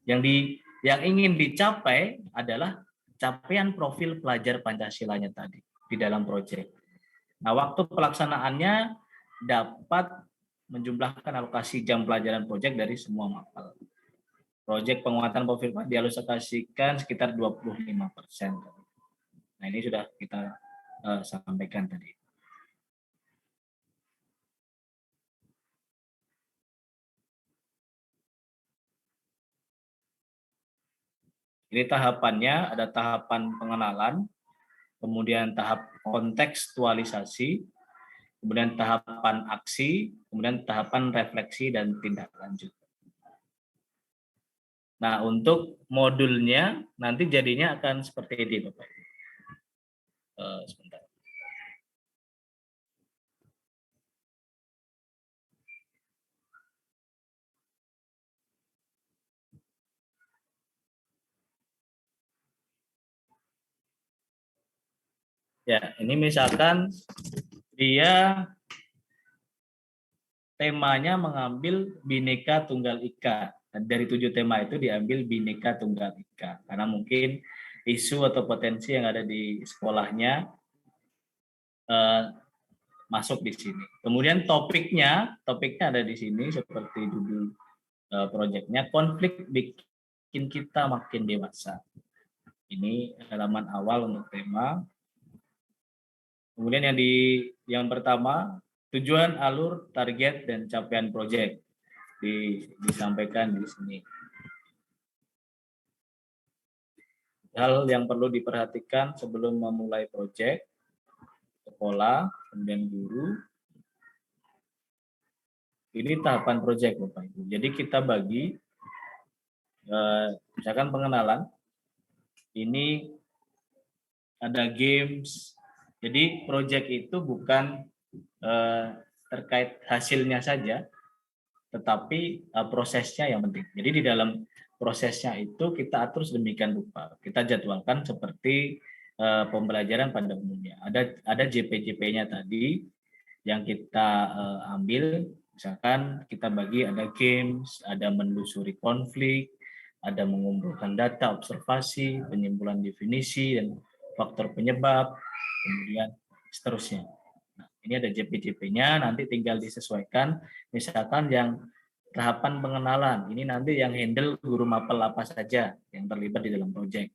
Yang ingin dicapai adalah capaian profil pelajar Pancasilanya tadi di dalam proyek. Nah, waktu pelaksanaannya dapat menjumlahkan alokasi jam pelajaran proyek dari semua mapel. Proyek penguatan profil dialokasikan sekitar 25%. Nah, ini sudah kita sampaikan tadi. Ini tahapannya, ada tahapan pengenalan, kemudian tahap kontekstualisasi, kemudian tahapan aksi, kemudian tahapan refleksi dan tindak lanjut. Nah, untuk modulnya nanti jadinya akan seperti ini, Bapak. Sebentar. Ya, ini misalkan dia temanya mengambil Bhinneka Tunggal Ika. Dari 7 tema itu diambil Bhinneka Tunggal Ika. Karena mungkin isu atau potensi yang ada di sekolahnya masuk di sini. Kemudian topiknya ada di sini seperti judul proyeknya, konflik bikin kita makin dewasa. Ini halaman awal untuk tema. Kemudian yang pertama, tujuan, alur, target, dan capaian proyek disampaikan di sini. Hal yang perlu diperhatikan sebelum memulai proyek, sekolah, kemudian guru. Ini tahapan proyek, Bapak Ibu. Jadi kita bagi, misalkan pengenalan, ini ada games. Jadi proyek itu bukan terkait hasilnya saja, tetapi prosesnya yang penting. Jadi di dalam prosesnya itu kita atur sedemikian rupa. Kita jadwalkan seperti pembelajaran pada umumnya. Ada JP-JP-nya tadi yang kita ambil. Misalkan kita bagi ada games, ada menelusuri konflik, ada mengumpulkan data observasi, penyimpulan definisi dan faktor penyebab, kemudian seterusnya. Nah, ini ada JP-JP-nya, nanti tinggal disesuaikan. Misalkan yang tahapan pengenalan, ini nanti yang handle guru mapel apa saja yang terlibat di dalam proyek.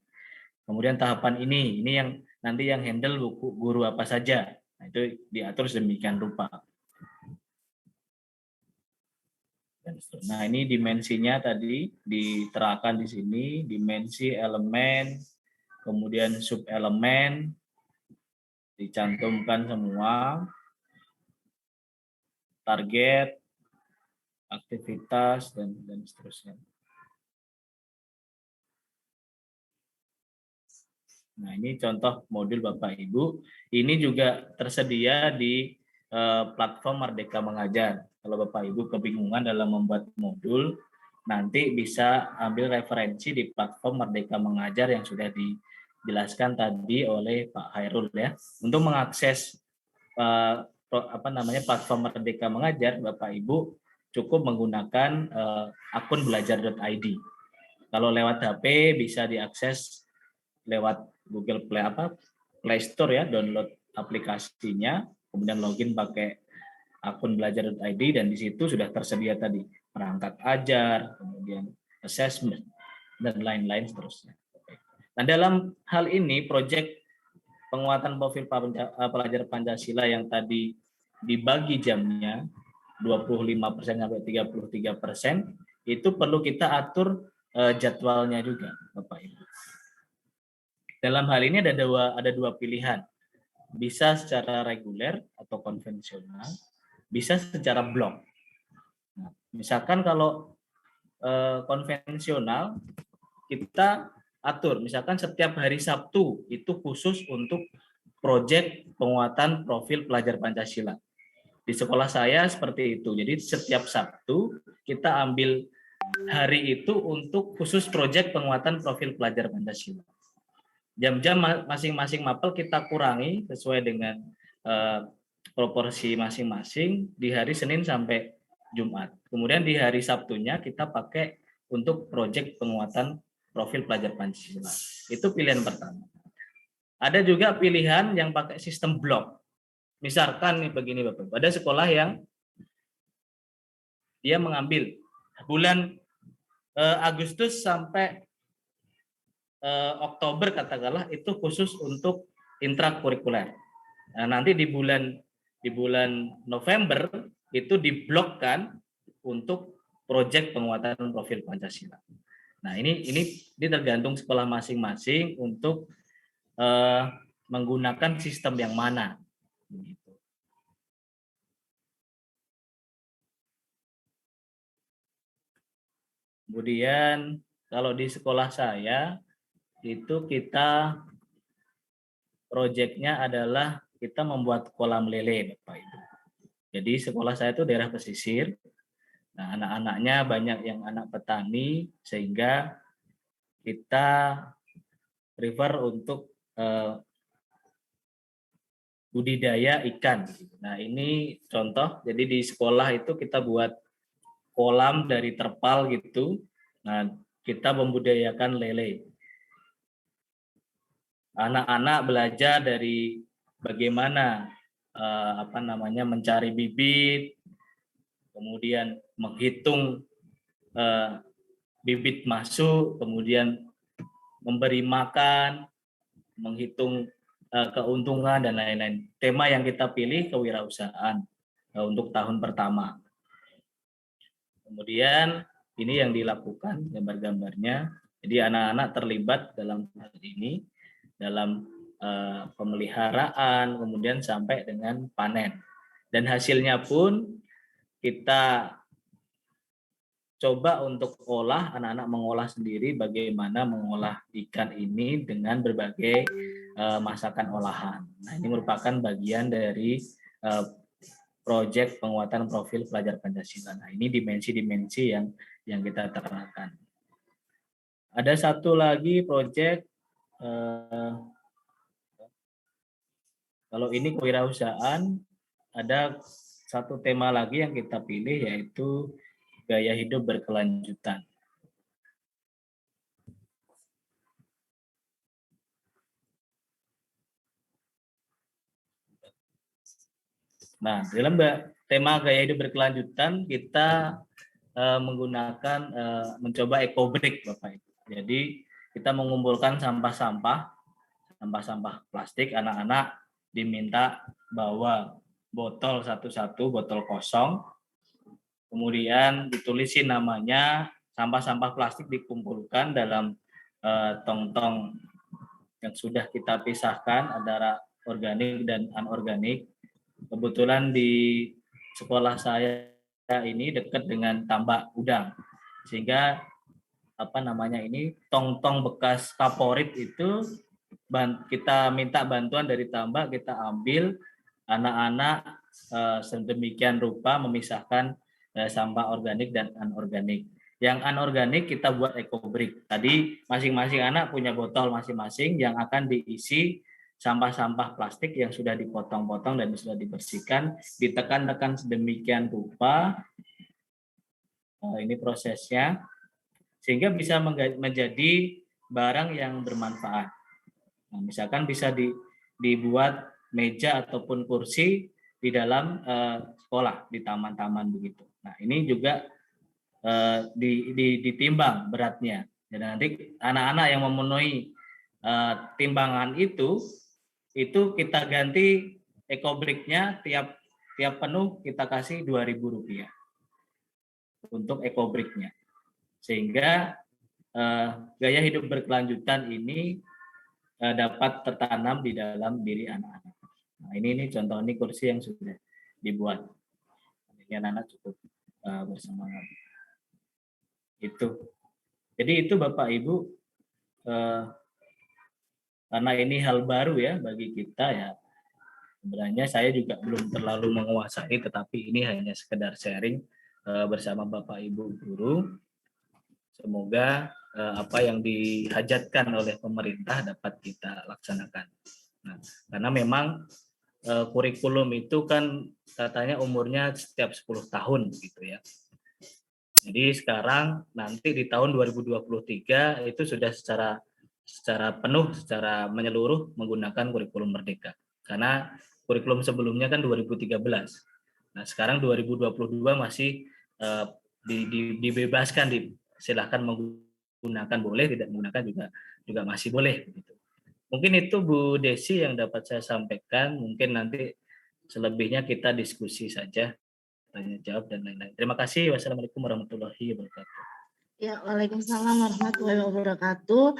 Kemudian tahapan ini yang nanti yang handle guru apa saja. Nah, itu diatur sedemikian rupa. Nah, ini dimensinya tadi diterapkan di sini, dimensi elemen, kemudian subelemen, dicantumkan semua, target, aktivitas, dan seterusnya. Nah, ini contoh modul Bapak Ibu. Ini juga tersedia di platform Merdeka Mengajar. Kalau Bapak Ibu kebingungan dalam membuat modul, nanti bisa ambil referensi di platform Merdeka Mengajar yang sudah dijelaskan tadi oleh Pak Hairul ya. Untuk mengakses platform Merdeka Mengajar, Bapak Ibu cukup menggunakan akun belajar.id. Kalau lewat HP bisa diakses lewat Google Play Store ya, download aplikasinya, kemudian login pakai akun belajar.id, dan di situ sudah tersedia tadi perangkat ajar, kemudian assessment, dan lain-lain seterusnya. Nah, dalam hal ini proyek penguatan profil pelajar Pancasila yang tadi dibagi jamnya 25% sampai 33%, itu perlu kita atur jadwalnya juga, Bapak Ibu. Dalam hal ini ada dua pilihan, bisa secara reguler atau konvensional, bisa secara blok. Nah, misalkan kalau konvensional kita atur, misalkan setiap hari Sabtu itu khusus untuk proyek penguatan profil pelajar Pancasila. Di sekolah saya seperti itu, jadi setiap Sabtu kita ambil hari itu untuk khusus proyek penguatan profil pelajar Pancasila. Jam-jam masing-masing mapel kita kurangi sesuai dengan proporsi masing-masing di hari Senin sampai Jumat. Kemudian di hari Sabtunya kita pakai untuk proyek penguatan profil pelajar Pancasila. Itu pilihan pertama. Ada juga pilihan yang pakai sistem blok. Misalkan nih begini Bapak, ada sekolah yang dia mengambil bulan Agustus sampai Oktober katakanlah itu khusus untuk intrakurikuler. Nah, nanti di bulan November itu diblokkan untuk proyek penguatan profil Pancasila. Nah, ini tergantung sekolah masing-masing untuk menggunakan sistem yang mana. Begitu. Kemudian kalau di sekolah saya itu kita proyeknya adalah kita membuat kolam lele, Bapak Ibu. Jadi sekolah saya itu daerah pesisir. Nah, anak-anaknya banyak yang anak petani, sehingga kita prefer untuk budidaya ikan. Nah, ini contoh. Jadi di sekolah itu kita buat kolam dari terpal gitu. Nah, kita membudidayakan lele. Anak-anak belajar dari bagaimana mencari bibit, kemudian menghitung bibit masuk, kemudian memberi makan, menghitung keuntungan dan lain-lain. Tema yang kita pilih kewirausahaan untuk tahun pertama. Kemudian ini yang dilakukan gambar-gambarnya. Jadi anak-anak terlibat dalam hal ini, dalam pemeliharaan, kemudian sampai dengan panen. Dan hasilnya pun kita coba untuk olah, anak-anak mengolah sendiri bagaimana mengolah ikan ini dengan berbagai masakan olahan. Nah, ini merupakan bagian dari proyek penguatan profil pelajar Pancasila. Nah, ini dimensi-dimensi yang kita terapkan. Ada satu lagi proyek, kalau ini kewirausahaan, ada satu tema lagi yang kita pilih, yaitu gaya hidup berkelanjutan. Nah, dalam tema gaya hidup berkelanjutan kita mencoba eco break, Bapak Ibu. Jadi kita mengumpulkan sampah-sampah plastik, anak-anak diminta bawa botol satu-satu, botol kosong, kemudian ditulisin namanya, sampah-sampah plastik dikumpulkan dalam tong-tong yang sudah kita pisahkan antara organik dan anorganik. Kebetulan di sekolah saya ini dekat dengan tambak udang, sehingga tong-tong bekas kaporit itu kita minta bantuan dari tambak, kita ambil, anak-anak sedemikian rupa memisahkan sampah organik dan anorganik. Yang anorganik kita buat ekobrik. Tadi masing-masing anak punya botol masing-masing yang akan diisi sampah-sampah plastik yang sudah dipotong-potong dan sudah dibersihkan, ditekan-tekan sedemikian rupa. Ini prosesnya, sehingga bisa menjadi barang yang bermanfaat. Nah, misalkan bisa dibuat meja ataupun kursi di dalam sekolah, di taman-taman begitu. Nah, ini juga ditimbang beratnya. Jadi nanti anak-anak yang memenuhi timbangan itu kita ganti ekobriknya, tiap penuh kita kasih Rp2.000 untuk ekobriknya, sehingga gaya hidup berkelanjutan ini dapat tertanam di dalam diri anak-anak. Nah, ini contoh kursi yang sudah dibuat. Ini anak-anak cukup bersemangat. Jadi itu Bapak Ibu, karena ini hal baru ya bagi kita ya. Sebenarnya saya juga belum terlalu menguasai, tetapi ini hanya sekedar sharing bersama Bapak Ibu guru. Semoga apa yang dihajatkan oleh pemerintah dapat kita laksanakan. Nah, karena memang kurikulum itu kan katanya umurnya setiap 10 tahun gitu ya. Jadi sekarang nanti di tahun 2023 itu sudah secara penuh, secara menyeluruh menggunakan kurikulum Merdeka. Karena kurikulum sebelumnya kan 2013. Nah, sekarang 2022 masih dibebaskan, silahkan menggunakan boleh, tidak menggunakan juga masih boleh begitu. Mungkin itu Bu Desi yang dapat saya sampaikan. Mungkin nanti selebihnya kita diskusi saja, tanya jawab dan lain-lain. Terima kasih. Wassalamualaikum warahmatullahi wabarakatuh. Ya, waalaikumsalam warahmatullahi wabarakatuh.